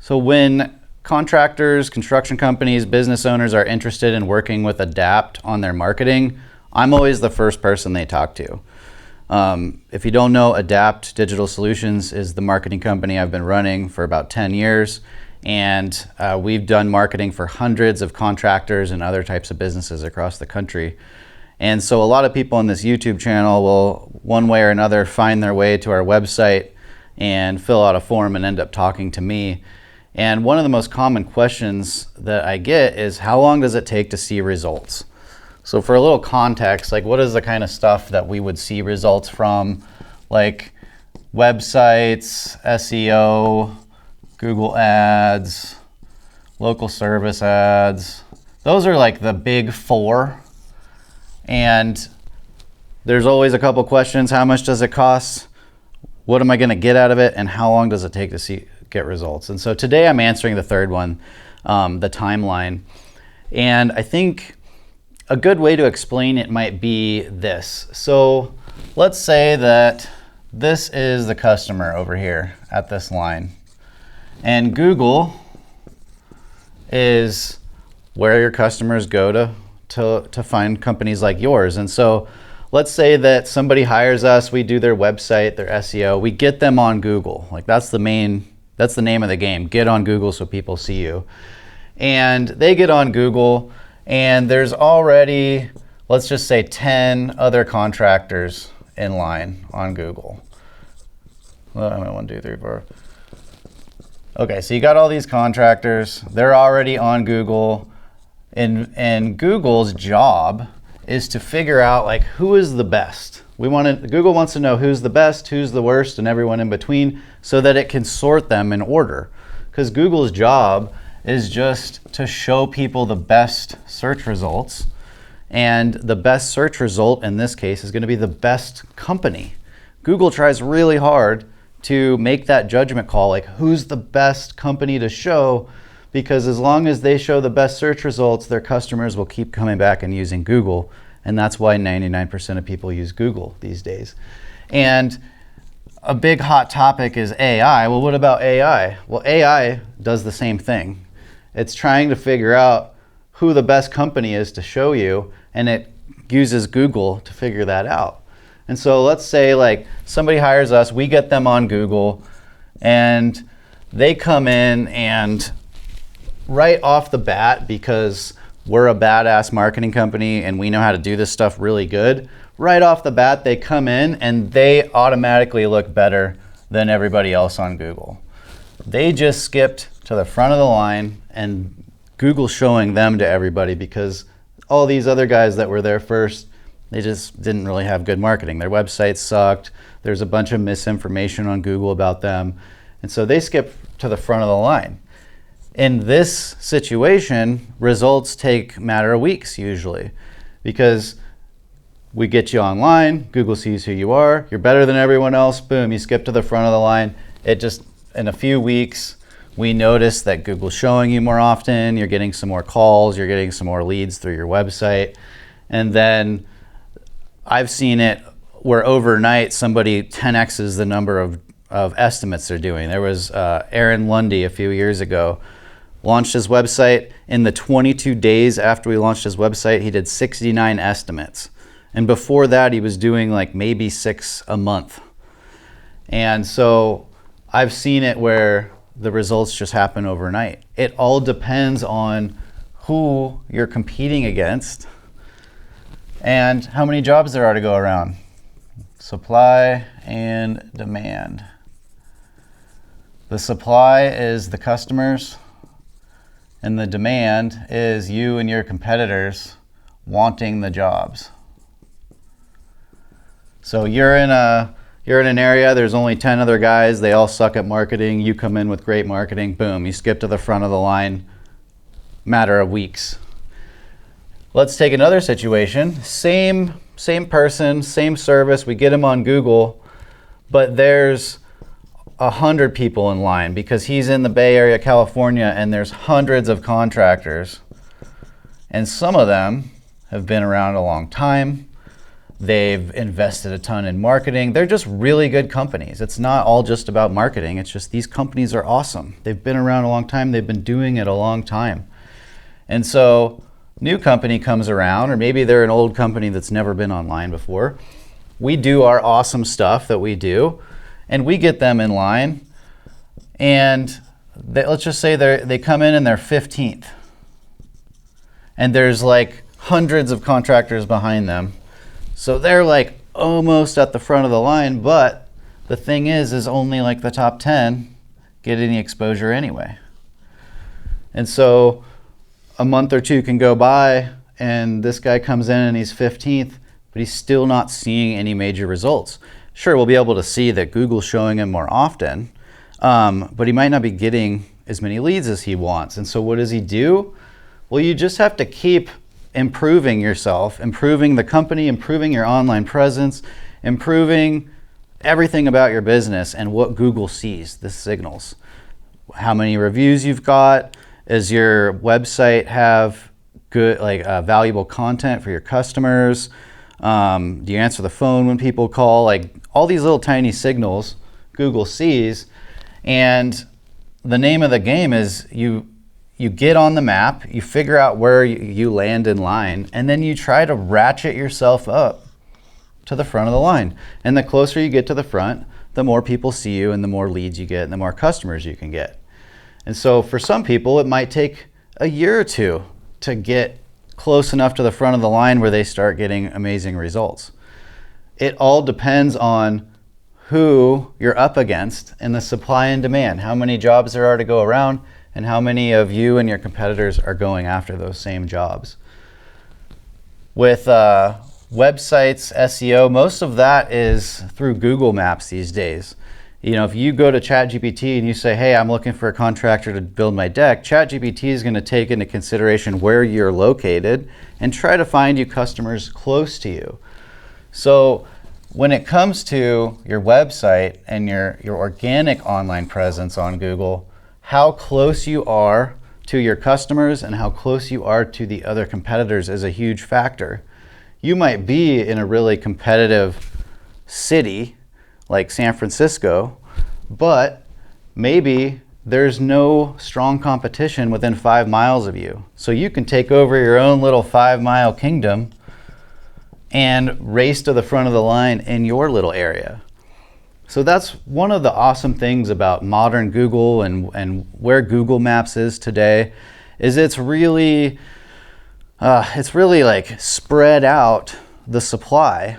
So when contractors, construction companies, business owners are interested in working with Adapt on their marketing, I'm always the first person they talk to. If you don't know, Adapt Digital Solutions is the marketing company I've been running for about 10 years. And we've done marketing for hundreds of contractors and other types of businesses across the country. And so a lot of people on this YouTube channel will, one way or another, find their way to our website and fill out a form and end up talking to me. And one of the most common questions that I get is, how long does it take to see results? So for a little context, like what is the kind of stuff that we would see results from? Like websites, SEO, Google ads, local service ads. Those are like the big four. And there's always a couple questions. How much does it cost? What am I going to get out of it? And how long does it take to get results? And so today I'm answering the third one, the timeline. And I think a good way to explain it might be this. So let's say that this is the customer over here at this line. And Google is where your customers go to find companies like yours. And so let's say that somebody hires us, we do their website, their SEO, we get them on Google. Like that's the name of the game. Get on Google so people see you. And they get on Google and there's already, let's just say 10 other contractors in line on Google. Well, 1, 2, 3, 4. Okay, so you got all these contractors. They're already on Google. And Google's job is to figure out like who is the best. Google wants to know who's the best, who's the worst, and everyone in between so that it can sort them in order. Because Google's job is just to show people the best search results. And the best search result in this case is going to be the best company. Google tries really hard to make that judgment call, like who's the best company to show, because as long as they show the best search results, their customers will keep coming back and using Google. And that's why 99% of people use Google these days. And a big hot topic is AI. Well, what about AI? Well, AI does the same thing. It's trying to figure out who the best company is to show you, and it uses Google to figure that out. And so let's say like somebody hires us, we get them on Google, and they come in and right off the bat, because we're a badass marketing company and we know how to do this stuff really good, right off the bat they come in and they automatically look better than everybody else on Google. They just skipped to the front of the line and Google's showing them to everybody because all these other guys that were there first, they just didn't really have good marketing. Their websites sucked. There's a bunch of misinformation on Google about them. And so they skipped to the front of the line. In this situation, results take a matter of weeks usually, because we get you online, Google sees who you are, you're better than everyone else, boom, you skip to the front of the line. It just, in a few weeks, we notice that Google's showing you more often, you're getting some more calls, you're getting some more leads through your website. And then I've seen it where overnight somebody 10x's the number of estimates they're doing. There was Lundy a few years ago, launched his website. In the 22 days after we launched his website, he did 69 estimates. And before that, he was doing like maybe 6 a month. And so I've seen it where the results just happen overnight. It all depends on who you're competing against and how many jobs there are to go around. Supply and demand. The supply is the customers, and the demand is you and your competitors wanting the jobs. So you're in an area, there's only 10 other guys, they all suck at marketing, you come in with great marketing, boom, you skip to the front of the line, matter of weeks. Let's take another situation, same person, same service, we get him on Google, but there's 100 people in line because he's in the Bay Area, California, and there's hundreds of contractors. And some of them have been around a long time. They've invested a ton in marketing. They're just really good companies. It's not all just about marketing. It's just these companies are awesome. They've been around a long time. They've been doing it a long time. And so new company comes around, or maybe they're an old company that's never been online before. We do our awesome stuff that we do, and we get them in line. And let's just say they come in and they're 15th. And there's like hundreds of contractors behind them. So they're like almost at the front of the line, but the thing is only like the top 10 get any exposure anyway. And so a month or two can go by and this guy comes in and he's 15th, but he's still not seeing any major results. Sure, we'll be able to see that Google's showing him more often, but he might not be getting as many leads as he wants. And so what does he do? Well, you just have to keep improving yourself, improving the company, improving your online presence, improving everything about your business and what Google sees, the signals. How many reviews you've got? Does your website have good, valuable content for your customers? Do you answer the phone when people call? Like all these little tiny signals Google sees. And the name of the game is you get on the map, you figure out where you land in line, and then you try to ratchet yourself up to the front of the line. And the closer you get to the front, the more people see you and the more leads you get and the more customers you can get. And so for some people, it might take a year or two to get close enough to the front of the line where they start getting amazing results. It all depends on who you're up against and the supply and demand, how many jobs there are to go around, and how many of you and your competitors are going after those same jobs. With websites, SEO, most of that is through Google Maps these days. You know, if you go to ChatGPT and you say, hey, I'm looking for a contractor to build my deck, ChatGPT is going to take into consideration where you're located and try to find you customers close to you. So when it comes to your website and your organic online presence on Google, how close you are to your customers and how close you are to the other competitors is a huge factor. You might be in a really competitive city like San Francisco, but maybe there's no strong competition within 5 miles of you. So you can take over your own little 5-mile kingdom and race to the front of the line in your little area. So that's one of the awesome things about modern Google and where Google Maps is today, is it's really like spread out the supply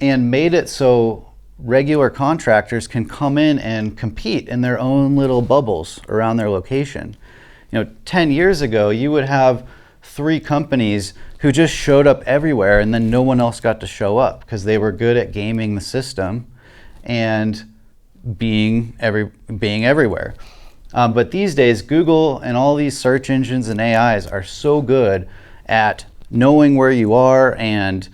and made it so regular contractors can come in and compete in their own little bubbles around their location. You know, 10 years ago, you would have 3 companies who just showed up everywhere and then no one else got to show up because they were good at gaming the system and being everywhere. But these days, Google and all these search engines and AIs are so good at knowing where you are and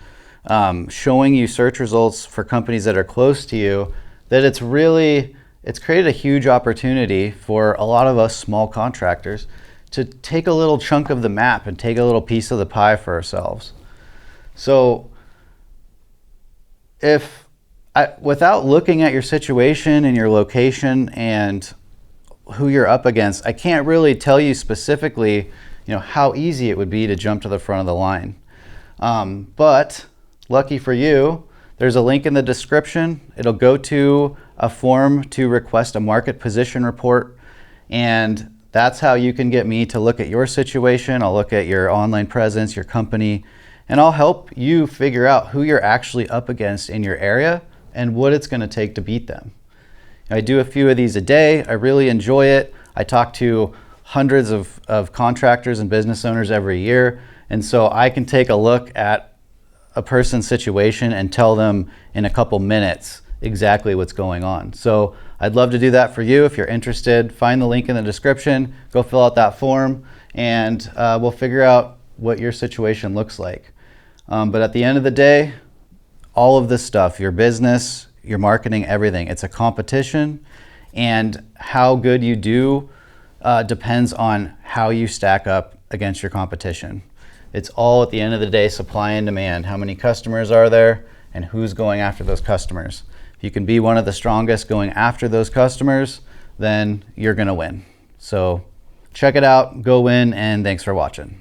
showing you search results for companies that are close to you, that it's created a huge opportunity for a lot of us small contractors to take a little chunk of the map and take a little piece of the pie for ourselves. So without looking at your situation and your location and who you're up against, I can't really tell you specifically, how easy it would be to jump to the front of the line. But lucky for you, there's a link in the description. It'll go to a form to request a market position report, and that's how you can get me to look at your situation. I'll look at your online presence, your company, and I'll help you figure out who you're actually up against in your area and what it's going to take to beat them. I do a few of these a day. I really enjoy it. I talk to hundreds of contractors and business owners every year, and so I can take a look at a person's situation and tell them in a couple minutes exactly what's going on. So I'd love to do that for you. If you're interested, find the link in the description, go fill out that form, and we'll figure out what your situation looks like. But at the end of the day, all of this stuff, your business, your marketing, everything, it's a competition, and how good you do depends on how you stack up against your competition. It's all, at the end of the day, supply and demand. How many customers are there? and who's going after those customers. If you can be one of the strongest going after those customers, then you're gonna win. So check it out, go in, and thanks for watching.